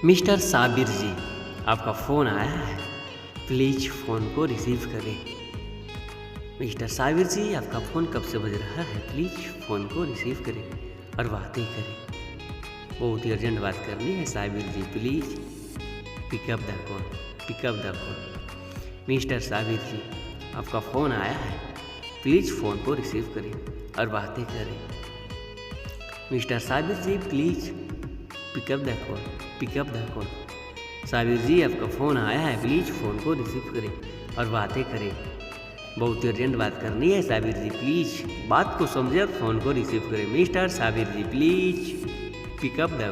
Mister Sabir ji, आपका phone आया है, प्लीज़ फ़ोन को रिसीव करें। मिस्टर साबिर जी, आपका फ़ोन कब से बज रहा है, प्लीज़ फ़ोन को रिसीव करें और बातें करें। बहुत ही अर्जेंट बात करनी है Sabir ji, please pick up the call, pick up the call. Mister Sabir ji, आपका फ़ोन आया है, प्लीज़ फ़ोन को रिसीव करें और बातें करें। Mister Sabir ji, please pick up the call, pick up the call. Sabir ji, आपका फ़ोन आया है, प्लीज़ फ़ोन को रिसीव करें और बातें करें। बहुत ही अर्जेंट बात करनी है साबिर जी, प्लीज़ बात को समझे और फ़ोन को रिसीव करें। Mister Sabir ji, please pick up the